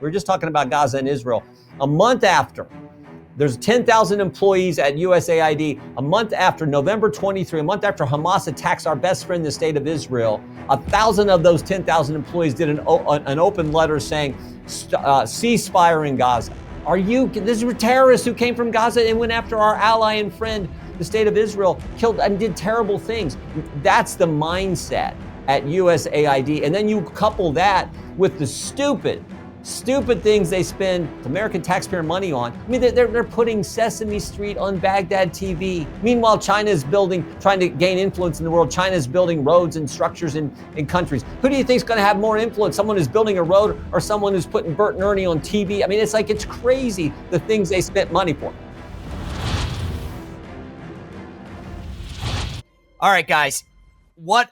We were just talking about Gaza and Israel. A month after, there's 10,000 employees at USAID. A month after, November 23, a month after Hamas attacks our best friend, the state of Israel, 1,000 of those 10,000 employees did an open letter saying, ceasefire in Gaza. These were terrorists who came from Gaza and went after our ally and friend, the state of Israel, killed and did terrible things. That's the mindset at USAID. And then you couple that with the stupid things they spend American taxpayer money on. I mean, they're putting Sesame Street on Baghdad TV. Meanwhile, China is trying to gain influence in the world. China is building roads and structures in countries. Who do you think is going to have more influence? Someone who's building a road or someone who's putting Bert and Ernie on TV? I mean, it's crazy the things they spent money for. All right, guys, what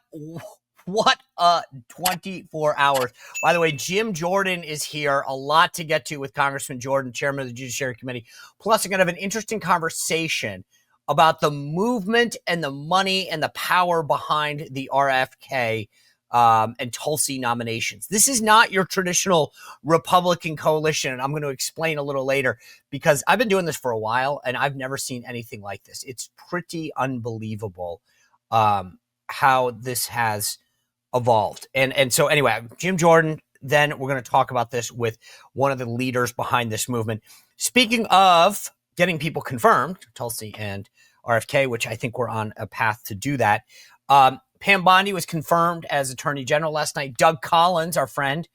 24 hours. By the way, Jim Jordan is here. A lot to get to with Congressman Jordan, chairman of the Judiciary Committee. Plus, we're going to have an interesting conversation about the movement and the money and the power behind the RFK and Tulsi nominations. This is not your traditional Republican coalition, and I'm going to explain a little later because I've been doing this for a while, and I've never seen anything like this. It's pretty unbelievable how this has evolved. And so anyway, Jim Jordan, then we're going to talk about this with one of the leaders behind this movement. Speaking of getting people confirmed, Tulsi and RFK, which I think we're on a path to do that. Pam Bondi was confirmed as Attorney General last night. Doug Collins, our friend,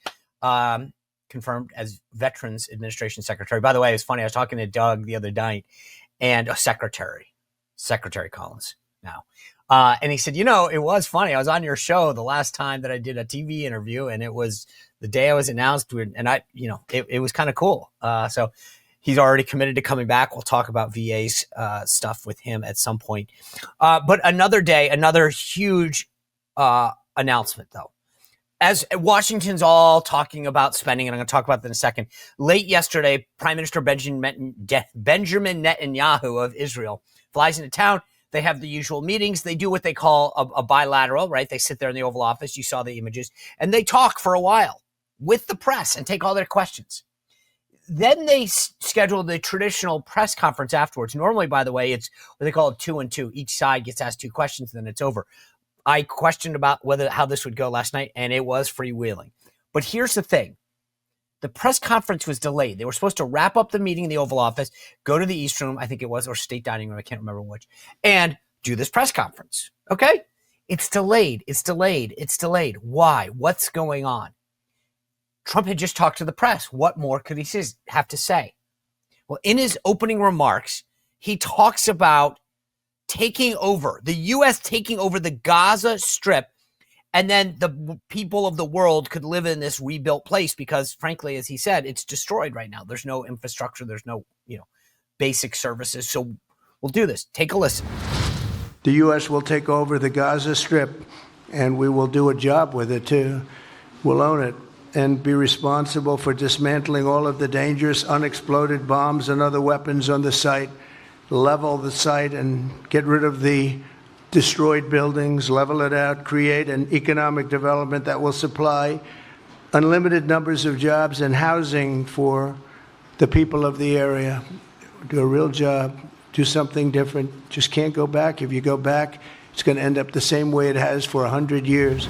confirmed as Veterans Administration Secretary. By the way, it was funny. I was talking to Doug the other night and Secretary Collins now. And he said, it was funny. I was on your show the last time that I did a TV interview, and it was the day I was announced. And it was kind of cool. So he's already committed to coming back. We'll talk about VA's stuff with him at some point. But another day, another huge announcement, though. As Washington's all talking about spending, and I'm going to talk about that in a second. Late yesterday, Prime Minister Benjamin Netanyahu of Israel flies into town. They have the usual meetings. They do what they call a bilateral, right? They sit there in the Oval Office. You saw the images. And they talk for a while with the press and take all their questions. Then they schedule the traditional press conference afterwards. Normally, by the way, it's what they call a 2 and 2. Each side gets asked 2 questions, and then it's over. I questioned about how this would go last night, and it was freewheeling. But here's the thing. The press conference was delayed. They were supposed to wrap up the meeting in the Oval Office, go to the East Room, I think it was, or State Dining Room, I can't remember which, and do this press conference. Okay? It's delayed. Why? What's going on? Trump had just talked to the press. What more could he have to say? Well, in his opening remarks, he talks about taking over, the U.S. taking over the Gaza Strip, and then the people of the world could live in this rebuilt place because, frankly, as he said, it's destroyed right now. There's no infrastructure. There's no, basic services. So we'll do this. Take a listen. The U.S. will take over the Gaza Strip, and we will do a job with it, too. We'll own it and be responsible for dismantling all of the dangerous unexploded bombs and other weapons on the site, level the site and get rid of the destroyed buildings, level it out, create an economic development that will supply unlimited numbers of jobs and housing for the people of the area. Do a real job, do something different. Just can't go back. If you go back, it's going to end up the same way it has for 100 years.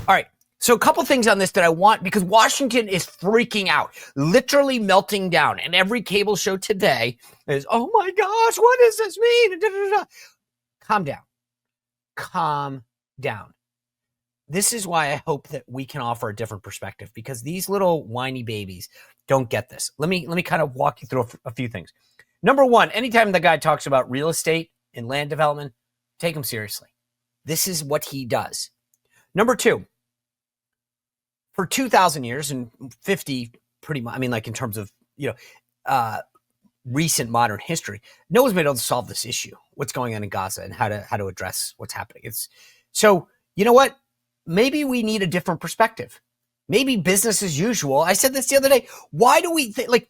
All right. So a couple things on this that I want, because Washington is freaking out, literally melting down. And every cable show today is, oh my gosh, what does this mean? Calm down. Calm down. This is why I hope that we can offer a different perspective, because these little whiny babies don't get this. Let me kind of walk you through a few things. Number one, anytime the guy talks about real estate and land development, take him seriously. This is what he does. Number two, for 2,000 years and 50 pretty much, in terms of, recent modern history, no one's been able to solve this issue, what's going on in Gaza and how to address what's happening. So, you know what? Maybe we need a different perspective. Maybe business as usual. I said this the other day. Why do we think,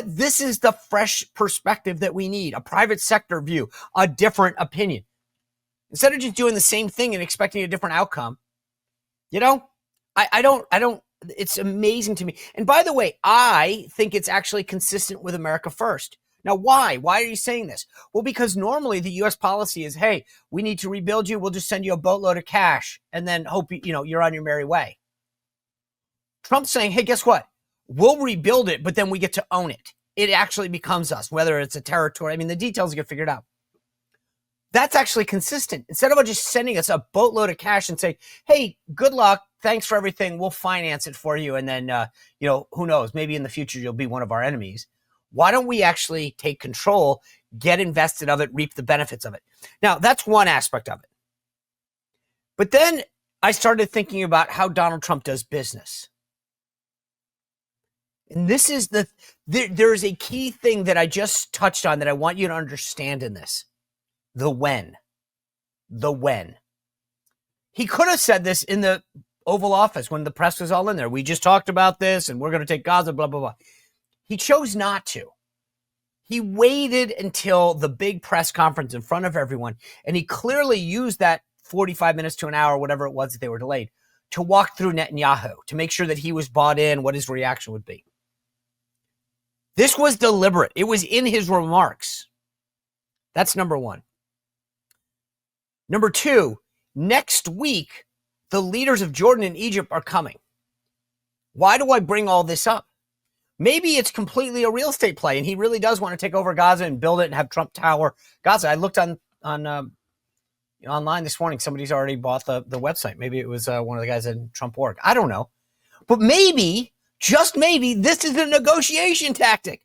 this is the fresh perspective that we need, a private sector view, a different opinion. Instead of just doing the same thing and expecting a different outcome, I don't It's amazing to me. And by the way, I think it's actually consistent with America First. Now, why? Why are you saying this? Well, because normally the U.S. policy is, hey, we need to rebuild you. We'll just send you a boatload of cash and then hope you're on your merry way. Trump's saying, hey, guess what? We'll rebuild it, but then we get to own it. It actually becomes us, whether it's a territory. I mean, the details get figured out. That's actually consistent. Instead of just sending us a boatload of cash and saying, hey, good luck. Thanks for everything. We'll finance it for you. And then, who knows? Maybe in the future, you'll be one of our enemies. Why don't we actually take control, get invested of it, reap the benefits of it? Now, that's one aspect of it. But then I started thinking about how Donald Trump does business. And this is there's a key thing that I just touched on that I want you to understand in this. The when. The when. He could have said this in the Oval Office when the press was all in there. We just talked about this and we're going to take Gaza, blah, blah, blah. He chose not to. He waited until the big press conference in front of everyone, and he clearly used that 45 minutes to an hour, whatever it was that they were delayed, to walk through Netanyahu, to make sure that he was bought in, what his reaction would be. This was deliberate. It was in his remarks. That's number one. Number two, next week, the leaders of Jordan and Egypt are coming. Why do I bring all this up? Maybe it's completely a real estate play, and he really does want to take over Gaza and build it and have Trump Tower Gaza. I looked on online this morning. Somebody's already bought the website. Maybe it was one of the guys in Trump.org. I don't know. But maybe, just maybe, this is a negotiation tactic.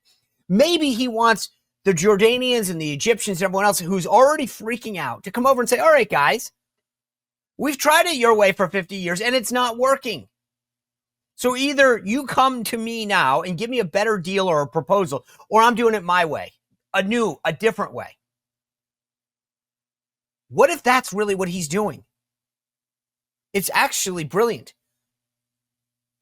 Maybe he wants the Jordanians and the Egyptians and everyone else who's already freaking out to come over and say, all right, guys, we've tried it your way for 50 years, and it's not working. So either you come to me now and give me a better deal or a proposal, or I'm doing it my way, a different way. What if that's really what he's doing? It's actually brilliant.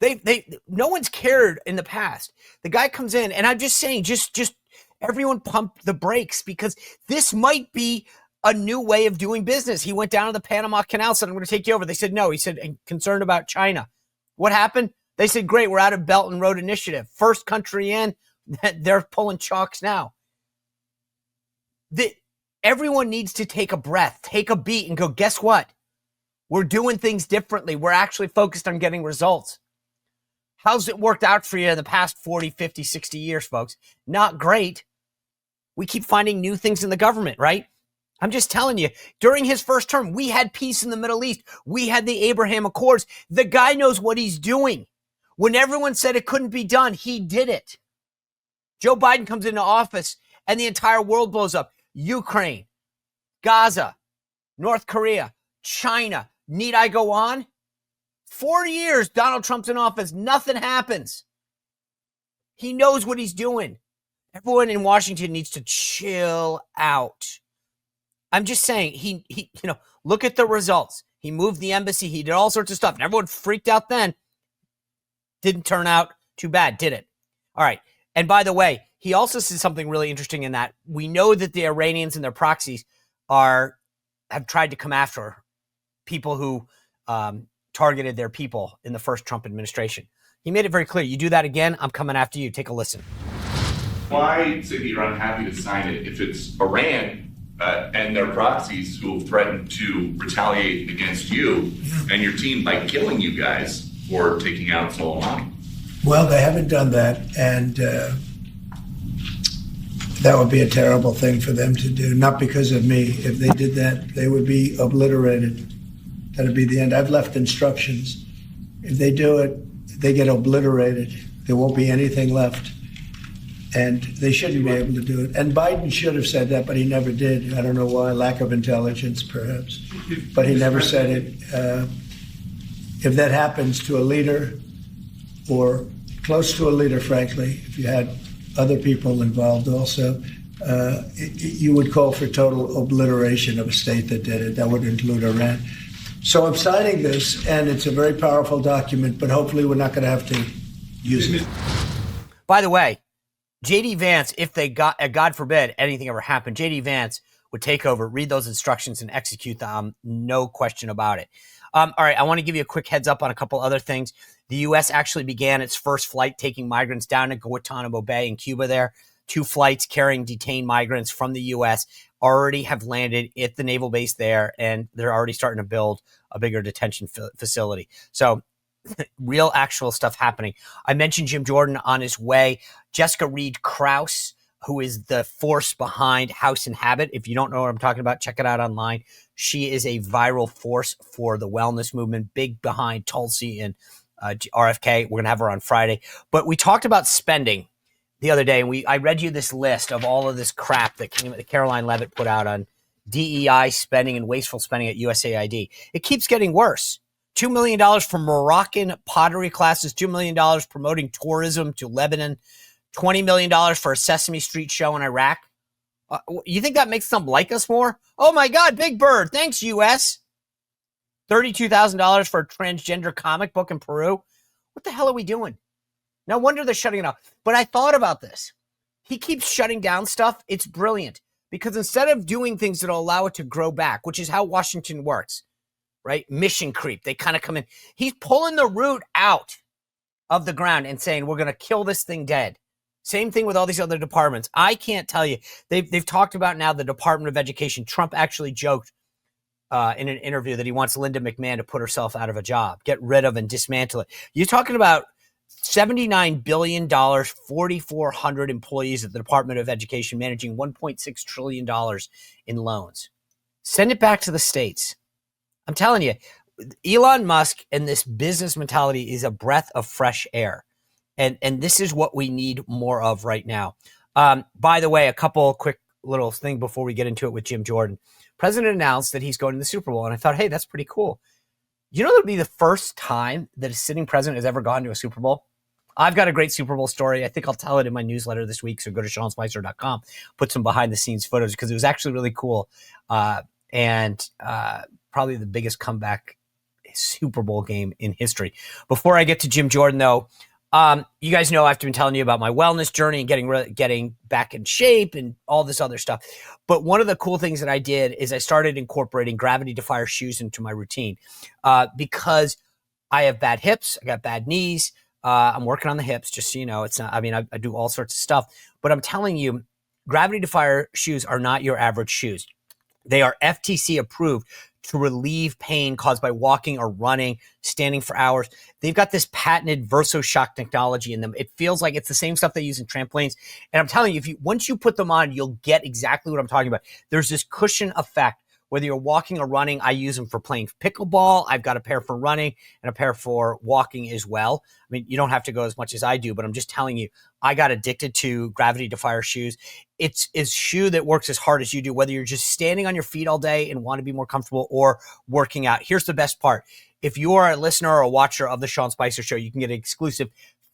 No one's cared in the past. The guy comes in, and I'm just saying, just everyone pump the brakes, because this might be a new way of doing business. He went down to the Panama Canal, said, I'm going to take you over. They said no. He said, concerned about China. What happened? They said, great, we're out of Belt and Road Initiative. First country in, they're pulling chalks now. Everyone needs to take a breath, take a beat, and go, guess what? We're doing things differently. We're actually focused on getting results. How's it worked out for you in the past 40, 50, 60 years, folks? Not great. We keep finding new things in the government, right? I'm just telling you, during his first term, we had peace in the Middle East. We had the Abraham Accords. The guy knows what he's doing. When everyone said it couldn't be done, he did it. Joe Biden comes into office and the entire world blows up. Ukraine, Gaza, North Korea, China. Need I go on? 4 years Donald Trump's in office. Nothing happens. He knows what he's doing. Everyone in Washington needs to chill out. I'm just saying, he look at the results. He moved the embassy. He did all sorts of stuff. And everyone freaked out then. Didn't turn out too bad, did it? All right. And by the way, he also said something really interesting in that we know that the Iranians and their proxies have tried to come after people who targeted their people in the first Trump administration. He made it very clear. You do that again, I'm coming after you. Take a listen. Why say that you're unhappy to sign it if it's Iran and their proxies who have threatened to retaliate against you and your team by killing you guys for taking out Soleimani? Well, they haven't done that, and that would be a terrible thing for them to do, not because of me. If they did that, they would be obliterated. That would be the end. I've left instructions. If they do it, they get obliterated. There won't be anything left. And they shouldn't be able to do it. And Biden should have said that, but he never did. I don't know why. Lack of intelligence, perhaps. But he never said it. If that happens to a leader, or close to a leader, frankly, if you had other people involved also, you would call for total obliteration of a state that did it. That would include Iran. So I'm signing this, and it's a very powerful document, but hopefully we're not going to have to use it. By the way, J.D. Vance, if they got, God forbid, anything ever happened, J.D. Vance would take over, read those instructions, and execute them. No question about it. All right, I want to give you a quick heads up on a couple other things. The U.S. actually began its first flight taking migrants down to Guantanamo Bay in Cuba there. 2 flights carrying detained migrants from the U.S. already have landed at the naval base there, and they're already starting to build a bigger detention facility. So real actual stuff happening. I mentioned Jim Jordan on his way. Jessica Reed Krause, who is the force behind House and Habit. If you don't know what I'm talking about, check it out online. She is a viral force for the wellness movement, big behind Tulsi and RFK. We're going to have her on Friday. But we talked about spending the other day, and I read you this list of all of this crap that Caroline Leavitt put out on DEI spending and wasteful spending at USAID. It keeps getting worse. $2 million for Moroccan pottery classes, $2 million promoting tourism to Lebanon, $20 million for a Sesame Street show in Iraq. You think that makes them like us more? Oh my God, Big Bird. Thanks, US. $32,000 for a transgender comic book in Peru. What the hell are we doing? No wonder they're shutting it off. But I thought about this. He keeps shutting down stuff. It's brilliant because instead of doing things that will allow it to grow back, which is how Washington works, right? Mission creep. They kind of come in. He's pulling the root out of the ground and saying, we're going to kill this thing dead. Same thing with all these other departments. I can't tell you. They've talked about now the Department of Education. Trump actually joked in an interview that he wants Linda McMahon to put herself out of a job, get rid of and dismantle it. You're talking about $79 billion, 4,400 employees at the Department of Education managing $1.6 trillion in loans. Send it back to the states. I'm telling you, Elon Musk and this business mentality is a breath of fresh air. And this is what we need more of right now. By the way, a couple quick little things before we get into it with Jim Jordan. President announced that he's going to the Super Bowl, and I thought, hey, that's pretty cool. You know, that would be the first time that a sitting president has ever gone to a Super Bowl. I've got a great Super Bowl story. I think I'll tell it in my newsletter this week. So go to SeanSpicer.com, put some behind the scenes photos because it was actually really cool. And probably the biggest comeback Super Bowl game in history. Before I get to Jim Jordan, though, you guys know I've been telling you about my wellness journey and getting back in shape and all this other stuff. But one of the cool things that I did is I started incorporating gravity defy shoes into my routine because I have bad hips. I got bad knees. I'm working on the hips, just so you know. It's not, I mean, I do all sorts of stuff, but I'm telling you, gravity defy shoes are not your average shoes. They are FTC approved to relieve pain caused by walking or running, standing for hours. They've got this patented VersoShock technology in them. It feels like it's the same stuff they use in trampolines. And I'm telling you, once you put them on, you'll get exactly what I'm talking about. There's this cushion effect. Whether you're walking or running, I use them for playing pickleball. I've got a pair for running and a pair for walking as well. I mean, you don't have to go as much as I do, but I'm just telling you, I got addicted to gravity defy shoes. It's a shoe that works as hard as you do, whether you're just standing on your feet all day and want to be more comfortable or working out. Here's the best part. If you are a listener or a watcher of the Sean Spicer Show, you can get an exclusive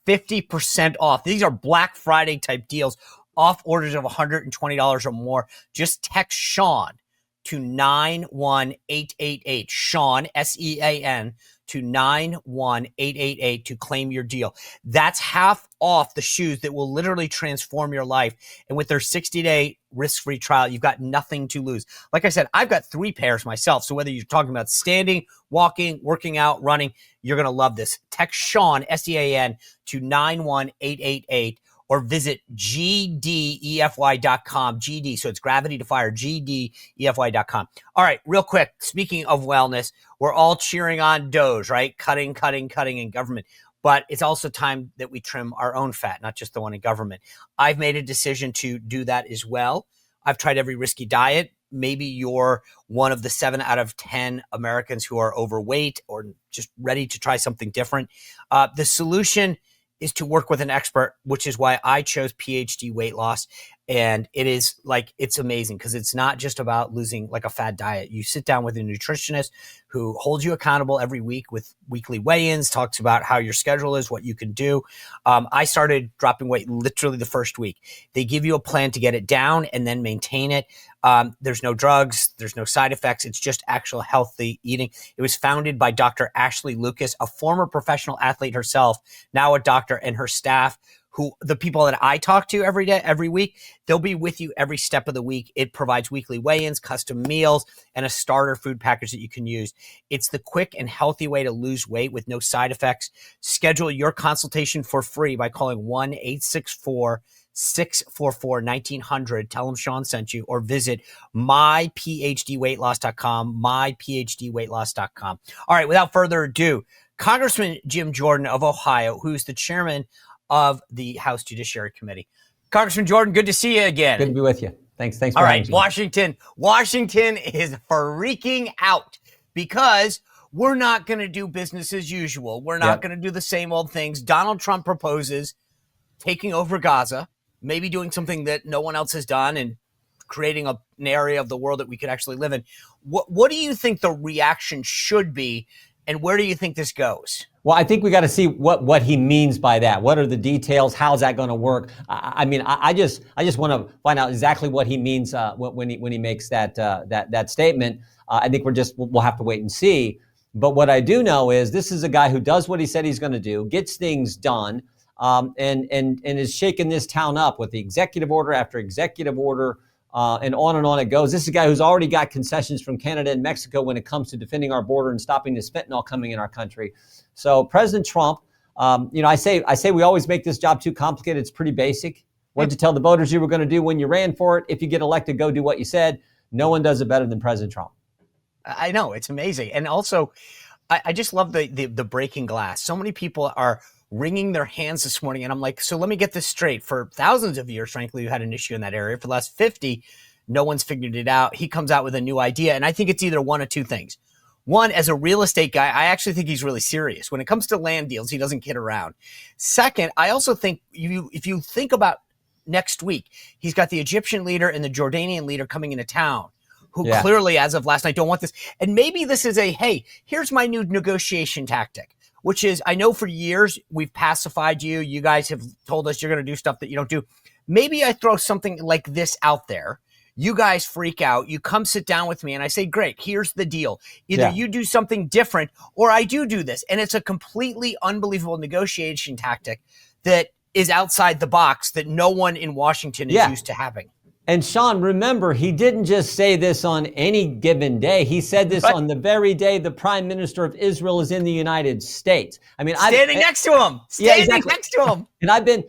50% off. These are Black Friday type deals off orders of $120 or more. Just text Sean to 91888, Sean, SEAN, to 91888 to claim your deal. That's half off the shoes that will literally transform your life. And with their 60-day risk-free trial, you've got nothing to lose. Like I said, I've got 3 pairs myself. So whether you're talking about standing, walking, working out, running, you're going to love this. Text Sean, SEAN, to 91888. Or visit gdefy.com, GD, so it's Gravity Defier, gdefy.com. All right, real quick, speaking of wellness, we're all cheering on Doge, right? Cutting in government. But it's also time that we trim our own fat, not just the one in government. I've made a decision to do that as well. I've tried every risky diet. Maybe you're one of the 7 out of 10 Americans who are overweight or just ready to try something different. The solution is to work with an expert, which is why I chose PhD weight loss. And it is like, it's amazing because it's not just about losing like a fad diet. You sit down with a nutritionist who holds you accountable every week with weekly weigh-ins, talks about how your schedule is, what you can do. I started dropping weight literally the first week. They give you a plan to get it down and then maintain it. There's no drugs. There's no side effects. It's just actual healthy eating. It was founded by Dr. Ashley Lucas, a former professional athlete herself, now a doctor, and her staff, who the people that I talk to every week, they'll be with you every step of the week. It provides weekly weigh-ins, custom meals, and a starter food package that you can use. It's the quick and healthy way to lose weight with no side effects. Schedule your consultation for free by calling 1-864-644-1900. Tell them Sean sent you, or visit myphdweightloss.com, myphdweightloss.com. All right, without further ado, Congressman Jim Jordan of Ohio, who's the chairman of the House Judiciary Committee. Congressman Jordan, good to see you again. Good to be with you. Thanks for All having right, me. Washington is freaking out because we're not going to do business as usual. We're not going to do the same old things. Donald Trump proposes taking over Gaza, maybe doing something that no one else has done, and creating an area of the world that we could actually live in. What do you think the reaction should be, and where do you think this goes? Well, I think we got to see what he means by that. What are the details? How's that going to work? I just want to find out exactly what he means when he makes that statement. I think we'll have to wait and see. But what I do know is this is a guy who does what he said he's going to do, gets things done, and is shaking this town up with the executive order after executive order. And on it goes. This is a guy who's already got concessions from Canada and Mexico when it comes to defending our border and stopping this fentanyl coming in our country. So President Trump, I say we always make this job too complicated. It's pretty basic. What did you tell the voters you were going to do when you ran for it? If you get elected, go do what you said. No one does it better than President Trump. I know, it's amazing. And also, I just love the breaking glass. So many people are wringing their hands this morning. And I'm like, so let me get this straight. For thousands of years, frankly, we had an issue in that area. For the last 50, no one's figured it out. He comes out with a new idea. And I think it's either one of two things. One, as a real estate guy, I actually think he's really serious. When it comes to land deals, he doesn't kid around. Second, I also think if you think about next week, he's got the Egyptian leader and the Jordanian leader coming into town, who clearly, as of last night, don't want this. And maybe this is hey, here's my new negotiation tactic, which is, I know for years we've pacified you. You guys have told us you're going to do stuff that you don't do. Maybe I throw something like this out there. You guys freak out. You come sit down with me and I say, great, here's the deal. Either you do something different or I do this. And it's a completely unbelievable negotiation tactic that is outside the box that no one in Washington is used to having. And Sean, remember, he didn't just say this on any given day. He said this on the very day the Prime Minister of Israel is in the United States. I mean, standing next to him. Next to him. And I've been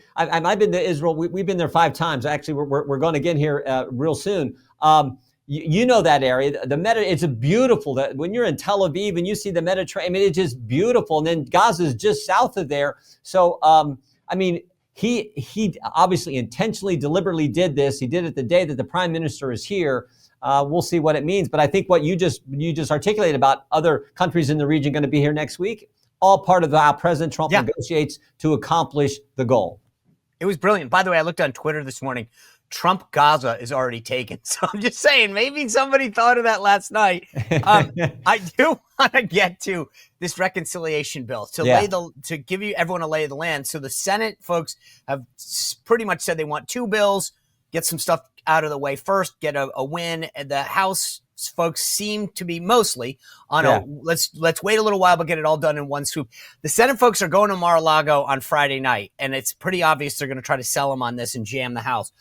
to Israel. We've been there 5 times. Actually, we're going again here real soon. You know that area. It's a beautiful. When you're in Tel Aviv and you see the Mediterranean, I mean, it's just beautiful. And then Gaza is just south of there. So, He obviously intentionally, deliberately did this. He did it the day that the prime minister is here. We'll see what it means. But I think what you just articulated about other countries in the region going to be here next week, all part of how President Trump negotiates to accomplish the goal. It was brilliant. By the way, I looked on Twitter this morning. Trump Gaza is already taken. So I'm just saying, maybe somebody thought of that last night. I do want to get to this reconciliation bill to give you everyone a lay of the land. So the Senate folks have pretty much said they want 2 bills, get some stuff out of the way first, get a win. And the House folks seem to be mostly on let's wait a little while, but get it all done in one swoop. The Senate folks are going to Mar-a-Lago on Friday night, and it's pretty obvious they're going to try to sell them on this and jam the House.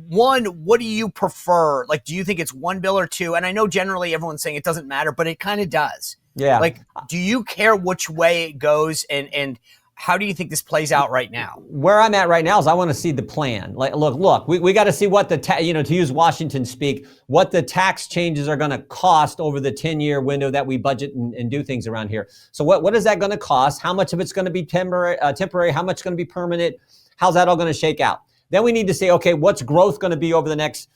One, what do you prefer? Like, do you think it's 1 bill or 2? And I know generally everyone's saying it doesn't matter, but it kind of does. Yeah. Like, do you care which way it goes? And how do you think this plays out right now? Where I'm at right now is I want to see the plan. Like, look, we got to see what to use Washington speak, what the tax changes are going to cost over the 10-year window that we budget and do things around here. So what is that going to cost? How much of it's going to be temporary? How much is going to be permanent? How's that all going to shake out? Then we need to say, okay, what's growth going to be over the next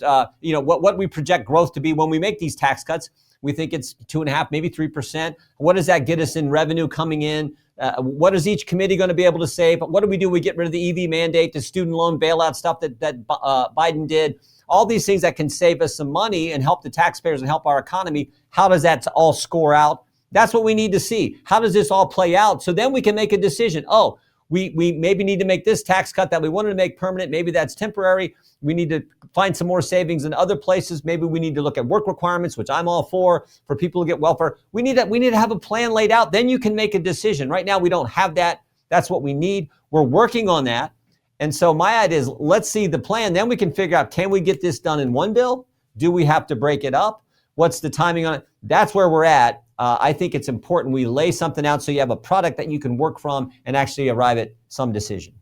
what we project growth to be when we make these tax cuts? We think it's 2.5%, maybe 3%. What does that get us in revenue coming in? What is each committee going to be able to save? What do? We get rid of the EV mandate, the student loan bailout stuff that Biden did. All these things that can save us some money and help the taxpayers and help our economy. How does that all score out? That's what we need to see. How does this all play out? So then we can make a decision. Oh, we maybe need to make this tax cut that we wanted to make permanent. Maybe that's temporary. We need to find some more savings in other places. Maybe we need to look at work requirements, which I'm all for people to get welfare. We need to have a plan laid out. Then you can make a decision. Right now, we don't have that. That's what we need. We're working on that. And so my idea is, let's see the plan. Then we can figure out, can we get this done in one bill? Do we have to break it up? What's the timing on it? That's where we're at. I think it's important we lay something out so you have a product that you can work from and actually arrive at some decision.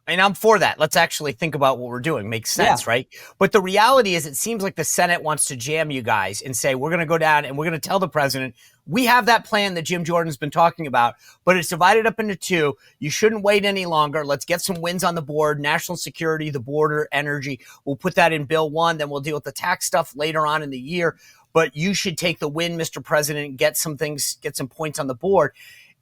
And I'm for that. Let's actually think about what we're doing. Makes sense, right? But the reality is, it seems like the Senate wants to jam you guys and say, we're going to go down and we're going to tell the president, we have that plan that Jim Jordan's been talking about, but it's divided up into two. You shouldn't wait any longer. Let's get some wins on the board, national security, the border, energy. We'll put that in Bill 1. Then we'll deal with the tax stuff later on in the year. But you should take the win, Mr. President, get some things, get some points on the board.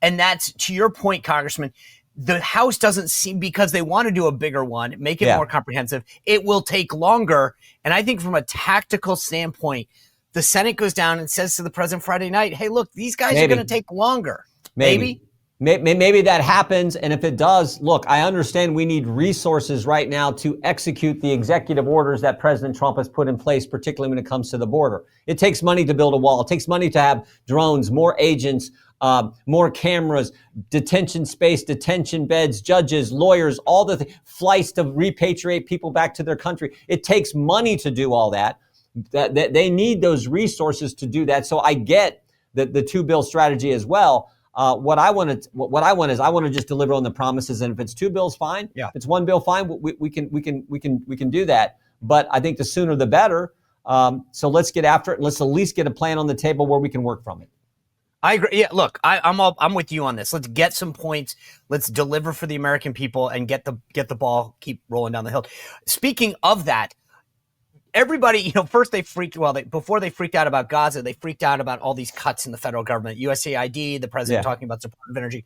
And that's, to your point, Congressman, the House doesn't seem, because they want to do a bigger one, make it more comprehensive, it will take longer. And I think from a tactical standpoint, the Senate goes down and says to the president Friday night, hey, look, these guys are going to take longer. Maybe that happens. And if it does, look, I understand we need resources right now to execute the executive orders that President Trump has put in place, particularly when it comes to the border. It takes money to build a wall. It takes money to have drones, more agents, more cameras, detention space, detention beds, judges, lawyers, all the flights to repatriate people back to their country. It takes money to do all that. They need those resources to do that. So I get the two-bill strategy as well. What I want is I want to just deliver on the promises. And if it's two bills, fine. Yeah. If it's one bill, fine. We can do that. But I think the sooner the better. So let's get after it. Let's at least get a plan on the table where we can work from it. I agree. Yeah, look, I'm with you on this. Let's get some points. Let's deliver for the American people and get the ball, keep rolling down the hill. Speaking of that, everybody, first before they freaked out about Gaza, they freaked out about all these cuts in the federal government, USAID, the president talking about supportive energy.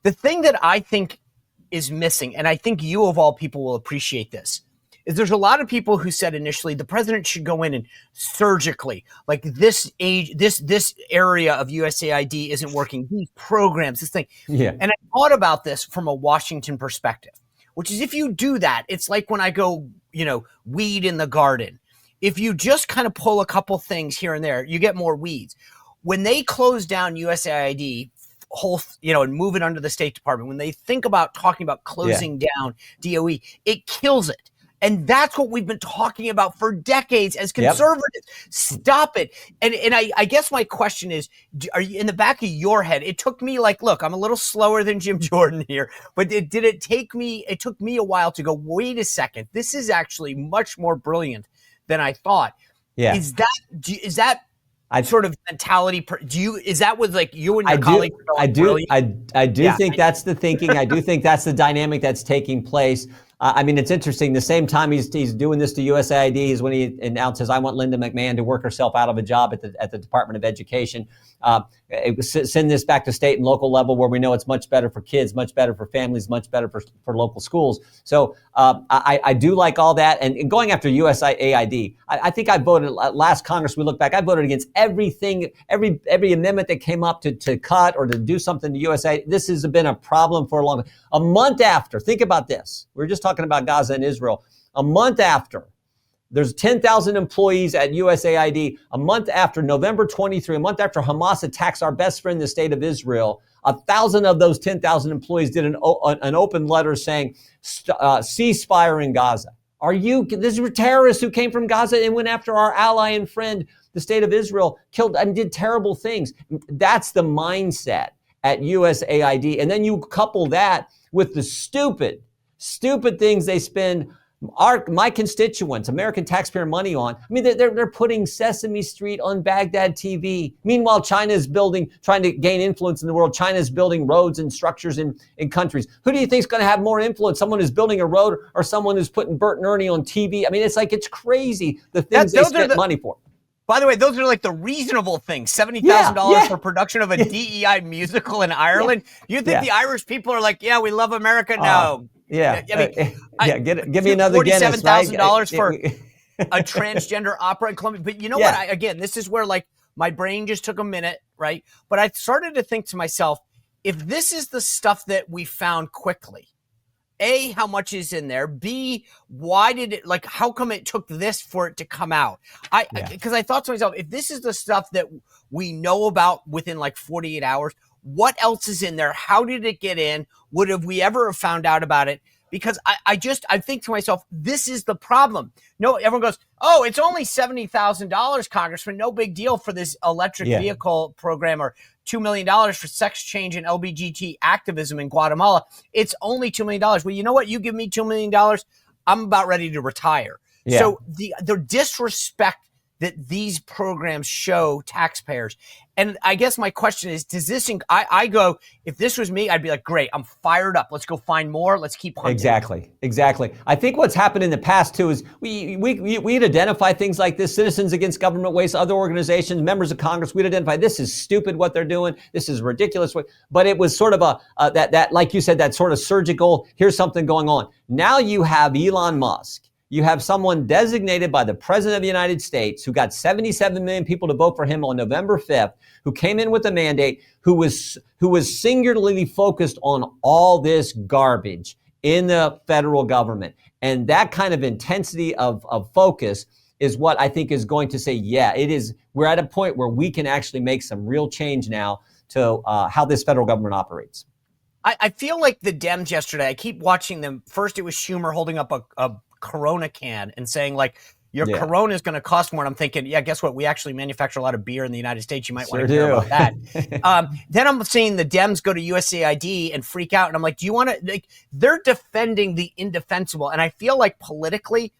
The thing that I think is missing, and I think you of all people will appreciate this, is there's a lot of people who said initially the president should go in and surgically, like this area of USAID isn't working, these programs, this thing. Yeah. And I thought about this from a Washington perspective, which is, if you do that, it's like when I go, weed in the garden. If you just kind of pull a couple things here and there, you get more weeds. When they close down USAID and move it under the State Department, when they think about talking about closing down DOE, it kills it. And that's what we've been talking about for decades as conservatives. Yep. Stop it. And I guess my question is, are you in the back of your head? It took me look, I'm a little slower than Jim Jordan here, but it took me a while to go, wait a second. This is actually much more brilliant than I thought. Yeah. Is that sort of mentality? Is that what you and your colleagues? I do think that's the thinking. I do think that's the dynamic that's taking place. It's interesting. The same time he's doing this to USAID is when he announces, I want Linda McMahon to work herself out of a job at the Department of Education. Send this back to state and local level where we know it's much better for kids, much better for families, much better for local schools. So I do like all that. And going after USAID, I think I voted last Congress. We look back, I voted against everything, every amendment that came up to cut or to do something to USAID. This has been a problem for a long time. A month after, think about this. We were just talking about Gaza and Israel. A month after, there's 10,000 employees at USAID. A month after, November 23, a month after Hamas attacks our best friend, the state of Israel, 1,000 of those 10,000 employees did an open letter saying, ceasefire in Gaza. These were terrorists who came from Gaza and went after our ally and friend, the state of Israel, killed and did terrible things. That's the mindset at USAID. And then you couple that with the stupid things they spend my constituents, American taxpayer money on. They're putting Sesame Street on Baghdad TV. Meanwhile, China is trying to gain influence in the world. China is building roads and structures in countries. Who do you think is going to have more influence? Someone who's building a road or someone who's putting Bert and Ernie on TV? It's crazy the things they spent money for. By the way, those are the reasonable things. $70,000 for production of a DEI musical in Ireland. You think the Irish people are we love America? No. Give me another Guinness. $47,000 for a transgender opera in Colombia. But you know what? Again, this is where my brain just took a minute, right? But I started to think to myself, if this is the stuff that we found quickly, A, how much is in there? B, why did it, how come it took this for it to come out? Because I thought to myself, if this is the stuff that we know about within 48 hours, what else is in there? How did it get in? Have we ever found out about it? because I think to myself, this is the problem. No, everyone goes, oh, it's only $70,000, Congressman. No big deal for this electric vehicle program, or $2 million for sex change and LGBT activism in Guatemala. It's only $2 million. Well, you know what? You give me $2 million, I'm about ready to retire. Yeah. So the disrespect that these programs show taxpayers. And I guess my question is, does this, I go, if this was me, I'd be like, great, I'm fired up. Let's go find more. Let's keep hunting. Exactly. I think what's happened in the past too is we'd identify things like this, Citizens Against Government Waste, other organizations, members of Congress, we'd identify this is stupid what they're doing. This is ridiculous. But it was sort of that, like you said, that sort of surgical, here's something going on. Now you have Elon Musk. You have someone designated by the President of the United States who got 77 million people to vote for him on November 5th, who came in with a mandate, who was singularly focused on all this garbage in the federal government. And that kind of intensity of focus is what I think is going to say, yeah, it is. We're at a point where we can actually make some real change now to how this federal government operates. I feel like the Dems yesterday, I keep watching them. First, it was Schumer holding up a Corona can and saying like, your Corona is going to cost more. And I'm thinking, yeah, guess what? We actually manufacture a lot of beer in the United States. You might want to hear about that. Then I'm seeing the Dems go to USAID and freak out. And I'm like, do you want to, like, they're defending the indefensible. And I feel like politically,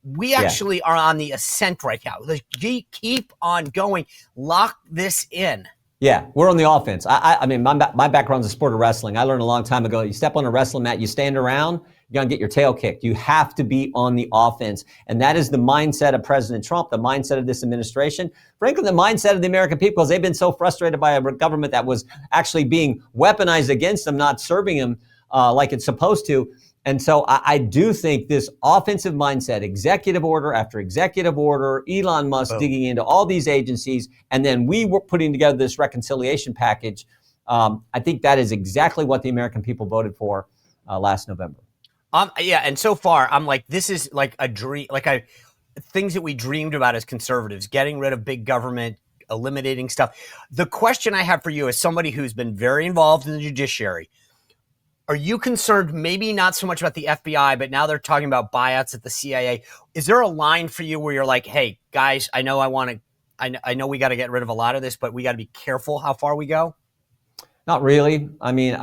we actually are on the ascent right now. Like, keep on going. Lock this in. Yeah, we're on the offense. I mean, my background's a sport of wrestling. I learned a long time ago, you step on a wrestling mat, you stand around, you're going to get your tail kicked. You have to be on the offense. And that is the mindset of President Trump, the mindset of this administration, frankly, the mindset of the American people, because they've been so frustrated by a government that was actually being weaponized against them, not serving them like it's supposed to. And so I do think this offensive mindset, executive order after executive order, Elon Musk digging into all these agencies, and then we were putting together this reconciliation package. I think that is exactly what the American people voted for last November. Yeah, and so far, I'm like, this is like a dream, things that we dreamed about as conservatives, getting rid of big government, eliminating stuff. The question I have for you as somebody who's been very involved in the judiciary, are you concerned maybe not so much about the FBI, but now they're talking about buyouts at the CIA? Is there a line for you where you're like, hey, guys, I know we got to get rid of a lot of this, but we got to be careful how far we go? Not really. I mean,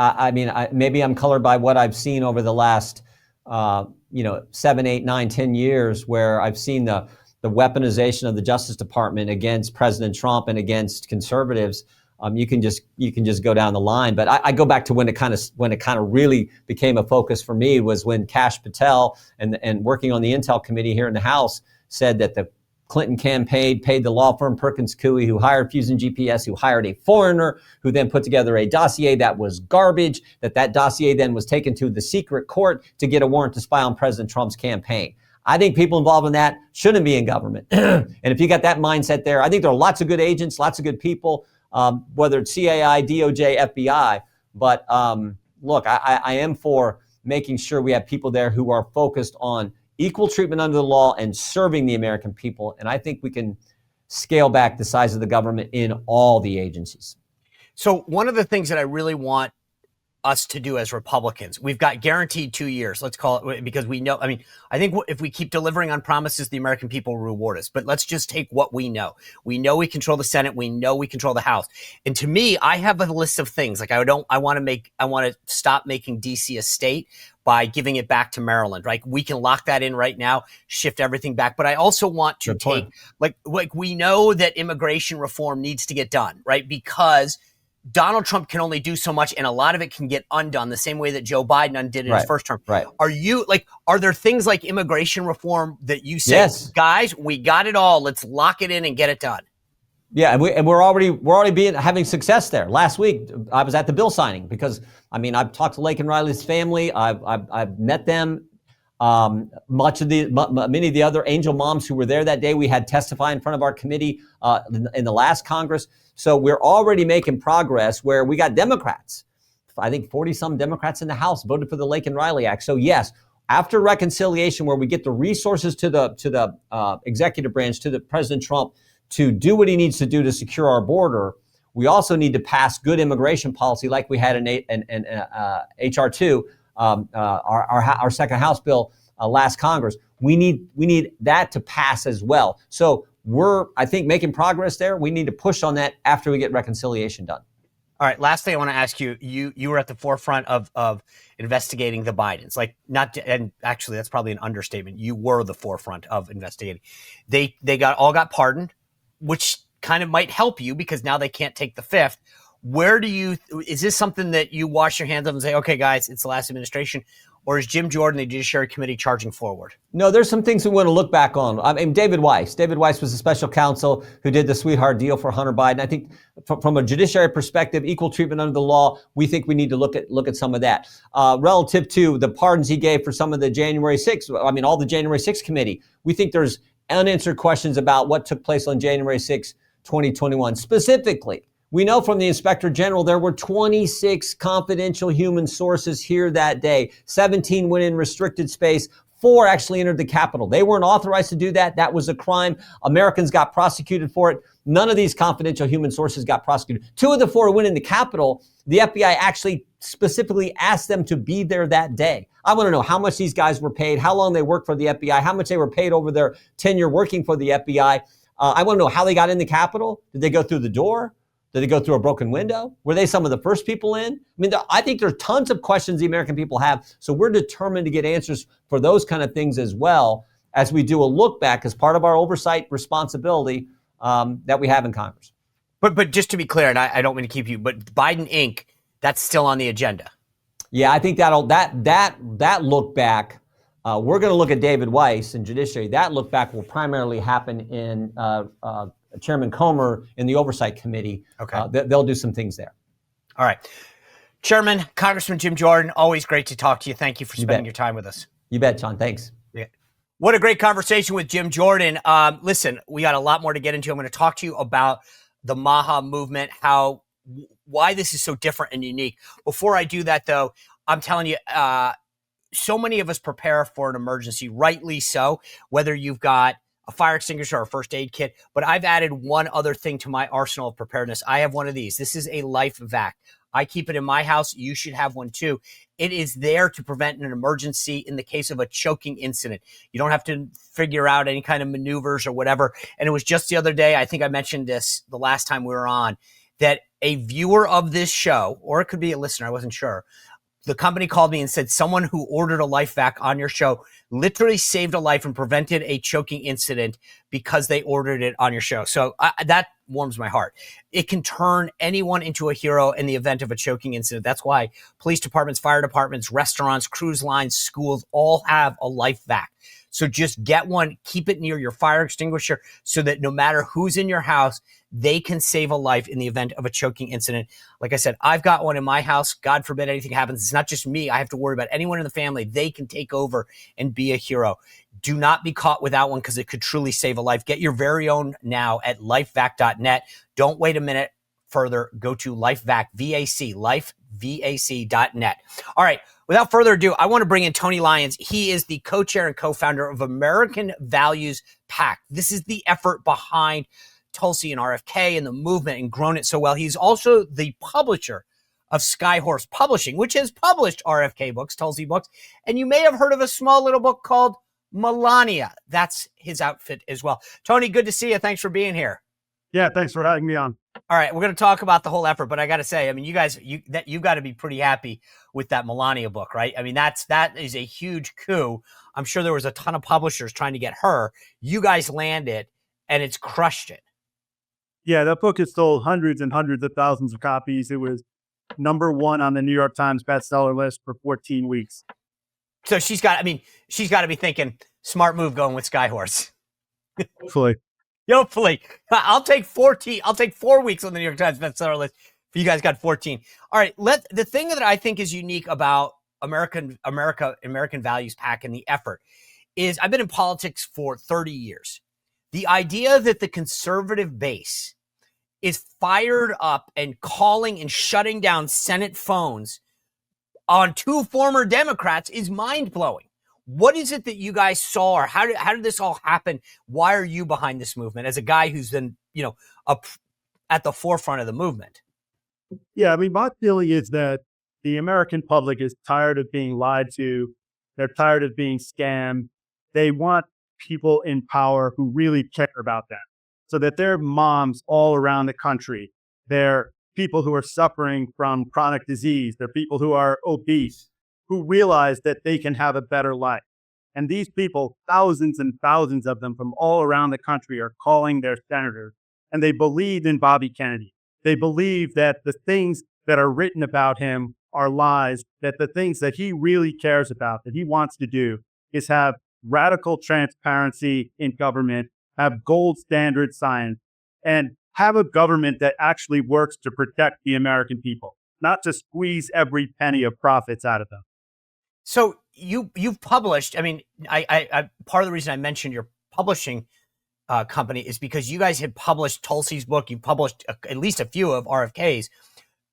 maybe I'm colored by what I've seen over the last 7, 8, 9, 10 years, where I've seen the weaponization of the Justice Department against President Trump and against conservatives. You can just go down the line, but I go back to when it kind of really became a focus for me was when Kash Patel and working on the Intel committee here in the House said that the Clinton campaign paid the law firm Perkins Coie, who hired Fusion GPS, who hired a foreigner, who then put together a dossier that was garbage, that dossier then was taken to the secret court to get a warrant to spy on President Trump's campaign. I think people involved in that shouldn't be in government. And if you got that mindset there, I think there are lots of good agents, lots of good people, whether it's CAI, DOJ, FBI. But look, I am for making sure we have people there who are focused on equal treatment under the law and serving the American people. And I think we can scale back the size of the government in all the agencies. So one of the things that I really want us to do as Republicans, we've got guaranteed 2 years, let's call it, because we know, I think if we keep delivering on promises, the American people will reward us. But let's just take what we know. We know we control the Senate. We know we control the House. And to me, I have a list of things. Like I want to stop making DC a state by giving it back to Maryland, right? We can lock that in right now, shift everything back. But I also want to take, like we know that immigration reform needs to get done, right? Because Donald Trump can only do so much, and a lot of it can get undone the same way that Joe Biden undid in his first term. Right. Are there things like immigration reform that you say, guys, we got it all, let's lock it in and get it done? Yeah, and we're already having success there. Last week, I was at the bill signing because I've talked to Lake and Riley's family. I've met them. Many of the other angel moms who were there that day, we had testify in front of our committee in the last Congress. So we're already making progress where we got Democrats. I think 40-some Democrats in the House voted for the Lake and Riley Act. So yes, after reconciliation, where we get the resources to the executive branch, to the President Trump, to do what he needs to do to secure our border, we also need to pass good immigration policy like we had in HR2 our second House bill last Congress. We need that to pass as well. So we're, I think, making progress there. We need to push on that after we get reconciliation done. All right. Last thing I want to ask you, you were at the forefront of investigating the Bidens, and actually that's probably an understatement. You were the forefront of investigating. They all got pardoned, which kind of might help you because now they can't take the fifth. Is this something that you wash your hands of and say, okay, guys, it's the last administration? Or is Jim Jordan, the Judiciary Committee, charging forward? No, there's some things we want to look back on. I mean, David Weiss was the special counsel who did the sweetheart deal for Hunter Biden. I think from a judiciary perspective, equal treatment under the law, we think we need to look at some of that. Relative to the pardons he gave for some of the January 6th, I mean, all the January 6th committee, we think there's unanswered questions about what took place on January 6, 2021. Specifically, we know from the Inspector General there were 26 confidential human sources here that day. 17 went in restricted space. 4 actually entered the Capitol. They weren't authorized to do that. That was a crime. Americans got prosecuted for it. None of these confidential human sources got prosecuted. 2 of the 4 went in the Capitol. The FBI actually specifically asked them to be there that day. I want to know how much these guys were paid, how long they worked for the FBI, how much they were paid over their tenure working for the FBI. I want to know how they got in the Capitol. Did they go through the door? Did they go through a broken window? Were they some of the first people in? I mean, I think there's tons of questions the American people have. So we're determined to get answers for those kind of things as well as we do a look back as part of our oversight responsibility that we have in Congress. But just to be clear, and I don't mean to keep you, but Biden Inc., that's still on the agenda. Yeah, I think that look back, we're going to look at David Weiss and Judiciary. That look back will primarily happen in Chairman Comer in the Oversight Committee. Okay. They'll do some things there. All right. Chairman, Congressman Jim Jordan, always great to talk to you. Thank you for spending your time with us. You bet, John. Thanks. Yeah. What a great conversation with Jim Jordan. Listen, we got a lot more to get into. I'm going to talk to you about the MAHA movement, why this is so different and unique. Before I do that, though, I'm telling you, so many of us prepare for an emergency, rightly so, whether you've got a fire extinguisher or a first aid kit. But I've added one other thing to my arsenal of preparedness. I have one of these. This is a LifeVac. I keep it in my house. You should have one too. It is there to prevent an emergency in the case of a choking incident. You don't have to figure out any kind of maneuvers or whatever. And it was just the other day, I think I mentioned this the last time we were on, that a viewer of this show, or it could be a listener, I wasn't sure, the company called me and said someone who ordered a LifeVac on your show literally saved a life and prevented a choking incident because they ordered it on your show. So that warms my heart. It can turn anyone into a hero in the event of a choking incident. That's why police departments, fire departments, restaurants, cruise lines, schools all have a LifeVac. So just get one, keep it near your fire extinguisher so that no matter who's in your house, they can save a life in the event of a choking incident. Like I said, I've got one in my house. God forbid anything happens. It's not just me. I have to worry about anyone in the family. They can take over and be a hero. Do not be caught without one because it could truly save a life. Get your very own now at lifevac.net. Don't wait a minute further. Go to LifeVac, VAC, lifevac.net. All right. Without further ado, I want to bring in Tony Lyons. He is the co-chair and co-founder of American Values PAC. This is the effort behind Tulsi and RFK and the movement and grown it so well. He's also the publisher of Skyhorse Publishing, which has published RFK books, Tulsi books. And you may have heard of a small little book called Melania. That's his outfit as well. Tony, good to see you. Thanks for being here. Yeah, thanks for having me on. All right, we're going to talk about the whole effort, but I got to say, I mean, you guys, you've got to be pretty happy with that Melania book, right? I mean, that is a huge coup. I'm sure there was a ton of publishers trying to get her. You guys landed, and it's crushed it. Yeah, that book has sold hundreds and hundreds of thousands of copies. It was #1 on the New York Times bestseller list for 14 weeks. So she's got to be thinking, smart move going with Skyhorse. Hopefully. Hopefully. I'll take 14. I'll take 4 weeks on the New York Times bestseller list. If you guys got 14. All right. The thing that I think is unique about American Values PAC and the effort is I've been in politics for 30 years. The idea that the conservative base is fired up and calling and shutting down Senate phones on 2 former Democrats is mind-blowing. What is it that you guys saw, or how did this all happen? Why are you behind this movement as a guy who's been, up at the forefront of the movement? Yeah, I mean, my feeling is that, the American public is tired of being lied to. They're tired of being scammed. They want people in power who really care about them, so that their moms all around the country, they're people who are suffering from chronic disease, they're people who are obese, who realize that they can have a better life. And these people, thousands and thousands of them from all around the country, are calling their senators, and they believe in Bobby Kennedy. They believe that the things that are written about him are lies, that the things that he really cares about, that he wants to do, is have radical transparency in government, have gold standard science, and have a government that actually works to protect the American people, not to squeeze every penny of profits out of them. So you've published. I mean, I part of the reason I mentioned your publishing company is because you guys had published Tulsi's book. You published at least a few of RFK's.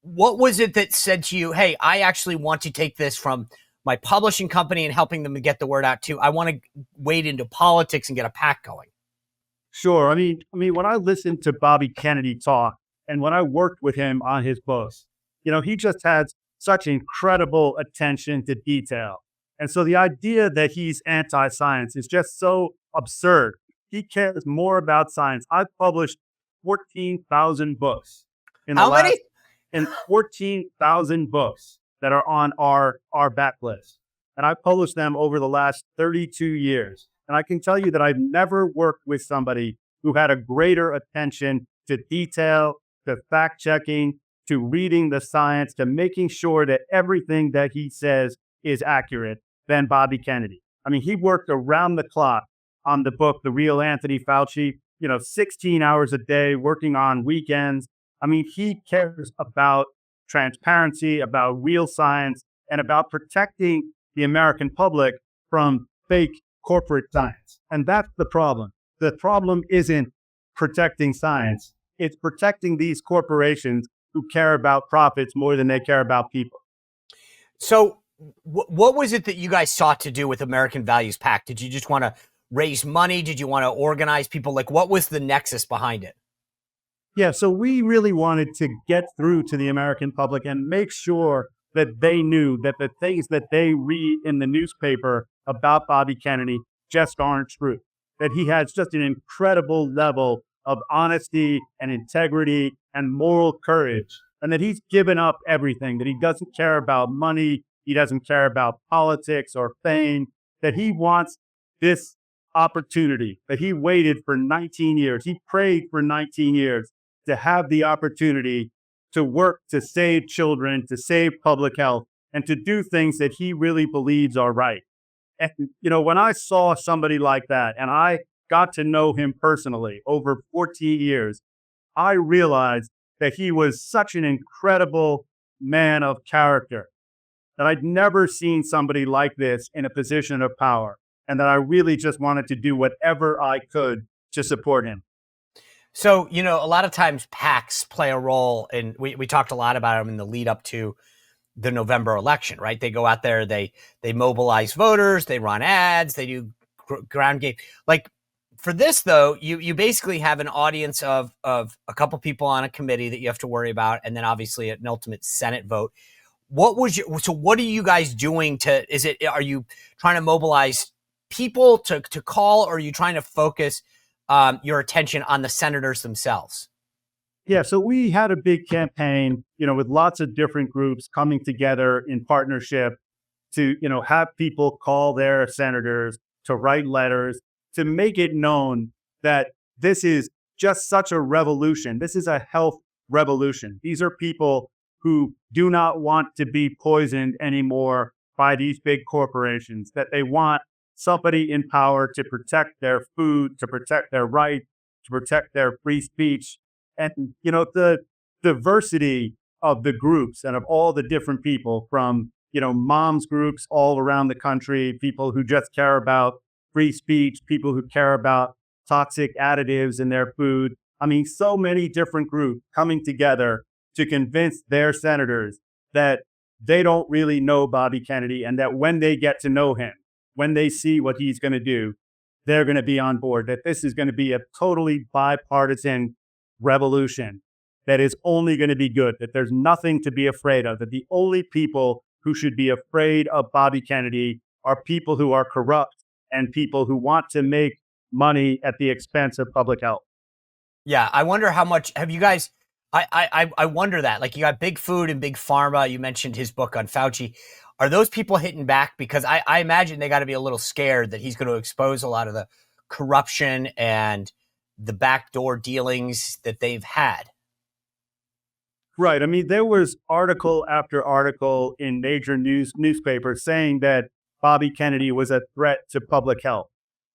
What was it that said to you, "Hey, I actually want to take this from my publishing company and helping them to get the word out too. I want to wade into politics and get a PAC going"? Sure. I mean, when I listened to Bobby Kennedy talk and when I worked with him on his books, he just had such incredible attention to detail. And so the idea that he's anti-science is just so absurd. He cares more about science. I've published 14,000 books in the How many? and 14,000 books that are on our backlist. And I've published them over the last 32 years. And I can tell you that I've never worked with somebody who had a greater attention to detail, to fact checking, to reading the science, to making sure that everything that he says is accurate than Bobby Kennedy. I mean, he worked around the clock on the book, The Real Anthony Fauci, 16 hours a day, working on weekends. I mean, he cares about transparency, about real science, and about protecting the American public from fake corporate science. And that's the problem. The problem isn't protecting science. It's protecting these corporations who care about profits more than they care about people. So what was it that you guys sought to do with American Values PAC? Did you just want to raise money? Did you want to organize people? Like, what was the nexus behind it? Yeah, so we really wanted to get through to the American public and make sure that they knew that the things that they read in the newspaper about Bobby Kennedy just aren't true. That he has just an incredible level of honesty and integrity and moral courage, and that he's given up everything, that he doesn't care about money, he doesn't care about politics or fame, that he wants this opportunity, that he waited for 19 years, he prayed for 19 years to have the opportunity to work to save children, to save public health, and to do things that he really believes are right. And, when I saw somebody like that, and I got to know him personally over 14 years, I realized that he was such an incredible man of character, that I'd never seen somebody like this in a position of power, and that I really just wanted to do whatever I could to support him. So, a lot of times PACs play a role, and we talked a lot about them in the lead up to the November election, right? They go out there, they mobilize voters, they run ads, they do ground game. Like, for this, though, you basically have an audience of a couple people on a committee that you have to worry about, and then obviously an ultimate Senate vote. So what are you guys doing are you trying to mobilize people to call, or are you trying to focus your attention on the senators themselves? Yeah, so we had a big campaign, with lots of different groups coming together in partnership to, have people call their senators, to write letters, to make it known that this is just such a revolution. This is a health revolution. These are people who do not want to be poisoned anymore by these big corporations, that they want somebody in power to protect their food, to protect their right, to protect their free speech. And, the diversity of the groups and of all the different people from, moms groups all around the country, people who just care about free speech, people who care about toxic additives in their food. I mean, so many different groups coming together to convince their senators that they don't really know Bobby Kennedy, and that when they get to know him, when they see what he's going to do, they're going to be on board, that this is going to be a totally bipartisan revolution that is only going to be good, that there's nothing to be afraid of, that the only people who should be afraid of Bobby Kennedy are people who are corrupt and people who want to make money at the expense of public health. Yeah, I wonder how much have you guys. I wonder that. Like, you got Big Food and Big Pharma. You mentioned his book on Fauci. Are those people hitting back? Because I imagine they got to be a little scared that he's going to expose a lot of the corruption and the backdoor dealings that they've had. Right. I mean, there was article after article in major newspapers saying that Bobby Kennedy was a threat to public health.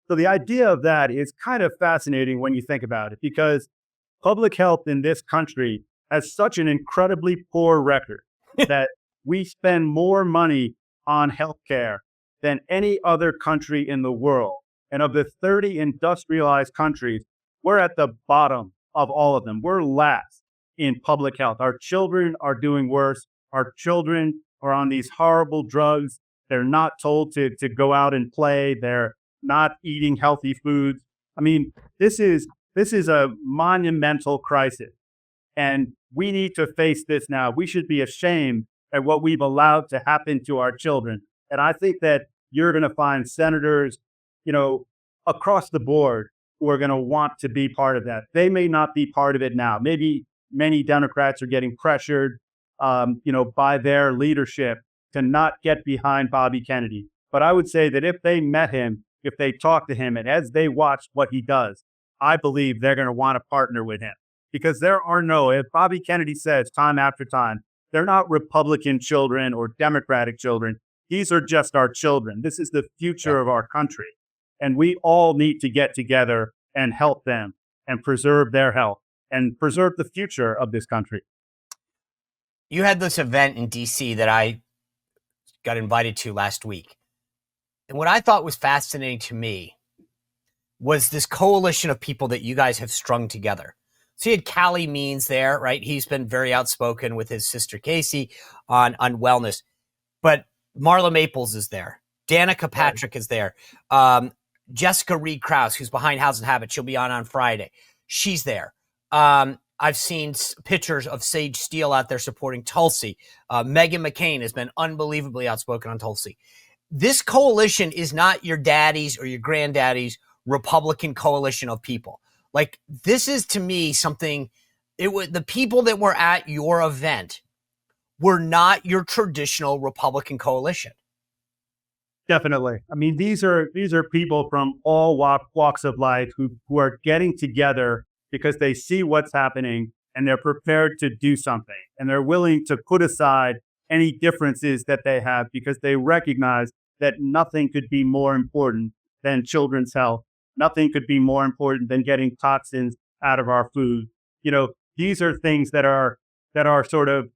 So the idea of that is kind of fascinating when you think about it, because public health in this country has such an incredibly poor record that we spend more money on healthcare than any other country in the world. And of the 30 industrialized countries, we're at the bottom of all of them. We're last in public health. Our children are doing worse. Our children are on these horrible drugs. They're not told to go out and play. They're not eating healthy foods. I mean, this is a monumental crisis, and we need to face this now. We should be ashamed at what we've allowed to happen to our children. And I think that you're going to find senators, across the board who are going to want to be part of that. They may not be part of it now. Maybe many Democrats are getting pressured, by their leadership to not get behind Bobby Kennedy. But I would say that if they met him, if they talk to him, and as they watch what he does, I believe they're going to want to partner with him, because if Bobby Kennedy says time after time, they're not Republican children or Democratic children. These are just our children. This is the future of our country. And we all need to get together and help them and preserve their health and preserve the future of this country. You had this event in DC that I got invited to last week. And what I thought was fascinating to me was this coalition of people that you guys have strung together. So you had Callie Means there, right? He's been very outspoken with his sister Casey on wellness. But Marla Maples is there. Danica Patrick is there. Jessica Reed Krause, who's behind House and Habit, she'll be on Friday. She's there. I've seen pictures of Sage Steele out there supporting Tulsi. Meghan McCain has been unbelievably outspoken on Tulsi. This coalition is not your daddy's or your granddaddy's Republican coalition of people. Like, this is, to me, something. The people that were at your event were not your traditional Republican coalition. Definitely. I mean, these are people from all walks of life who are getting together because they see what's happening and they're prepared to do something, and they're willing to put aside any differences that they have because they recognize that nothing could be more important than children's health. Nothing could be more important than getting toxins out of our food. These are things that are sort of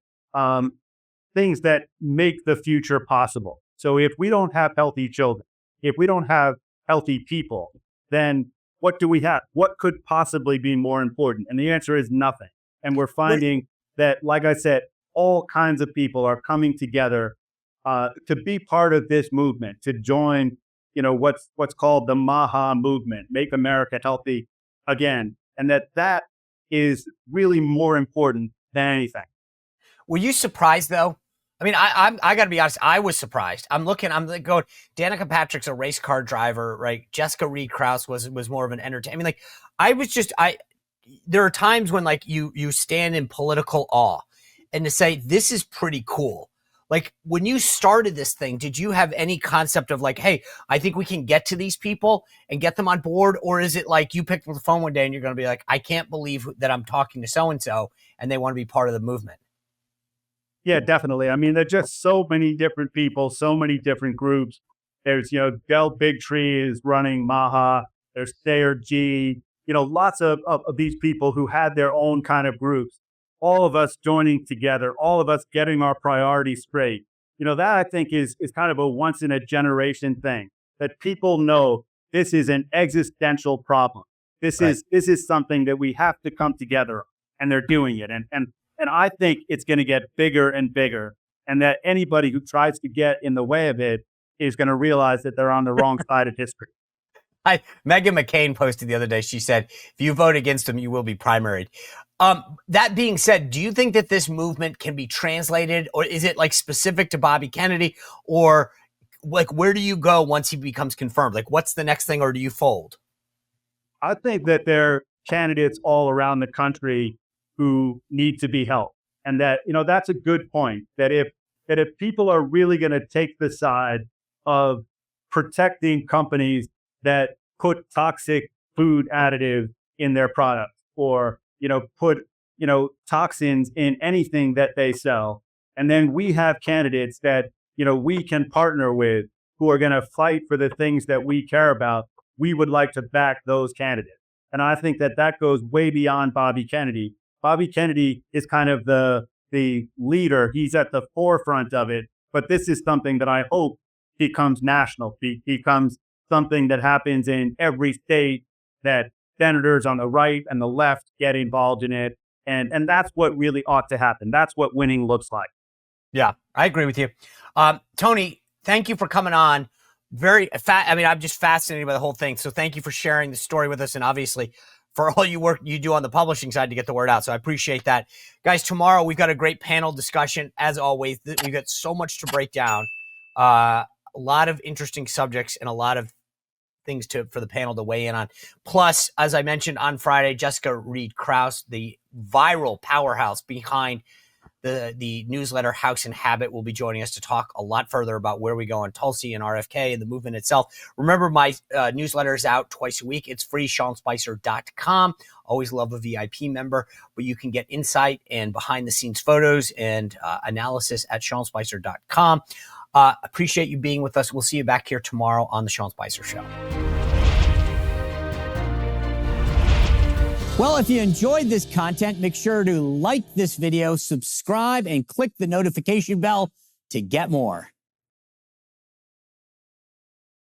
things that make the future possible. So if we don't have healthy children, if we don't have healthy people, then what do we have? What could possibly be more important? And the answer is nothing. And we're finding that, like I said, all kinds of people are coming together to be part of this movement, to join, what's called the MAHA movement, Make America Healthy Again. And that is really more important than anything. Were you surprised, though? I mean, I got to be honest. I was surprised. I'm going, Danica Patrick's a race car driver, right? Jessica Reed Krause was more of an entertainer. I mean, there are times when, like, you stand in political awe, and to say, this is pretty cool. Like, when you started this thing, did you have any concept of, like, hey, I think we can get to these people and get them on board? Or is it like you picked up the phone one day and you're going to be like, I can't believe that I'm talking to so-and-so and they want to be part of the movement? Yeah, definitely. I mean, there's just so many different people, so many different groups. There's, Del Bigtree is running MAHA. There's Thayer G. Lots of these people who had their own kind of groups. All of us joining together, all of us getting our priorities straight. That I think is kind of a once in a generation thing, that people know this is an existential problem. This is something that we have to come together, and they're doing it. And I think it's going to get bigger and bigger, and that anybody who tries to get in the way of it is going to realize that they're on the wrong side of history. Meghan McCain posted the other day. She said, if you vote against him, you will be primaried. That being said, do you think that this movement can be translated, or is it like specific to Bobby Kennedy, or like where do you go once he becomes confirmed? Like what's the next thing, or do you fold? I think that there are candidates all around the country who need to be helped. And that, that's a good point, that if people are really going to take the side of protecting companies that put toxic food additives in their products, or put toxins in anything that they sell, and then we have candidates that we can partner with who are going to fight for the things that we care about, we would like to back those candidates. And I think that goes way beyond Bobby Kennedy. Bobby Kennedy is kind of the leader. He's at the forefront of it. But this is something that I hope becomes national, becomes something that happens in every state, that senators on the right and the left get involved in it. And that's what really ought to happen. That's what winning looks like. Yeah, I agree with you. Tony, thank you for coming on. I'm just fascinated by the whole thing. So thank you for sharing the story with us, and obviously for all you work you do on the publishing side to get the word out. So I appreciate that. Guys, tomorrow we've got a great panel discussion. As always, we've got so much to break down. A lot of interesting subjects and a lot of things for the panel to weigh in on. Plus, as I mentioned on Friday, Jessica Reed Krause, the viral powerhouse behind the newsletter House and Habit, will be joining us to talk a lot further about where we go on Tulsi and RFK and the movement itself. Remember, my newsletter is out twice a week. It's free, SeanSpicer.com. Always love a VIP member, but you can get insight and behind-the-scenes photos and analysis at SeanSpicer.com. Appreciate you being with us. We'll see you back here tomorrow on the Sean Spicer Show. Well, if you enjoyed this content, make sure to like this video, subscribe, and click the notification bell to get more.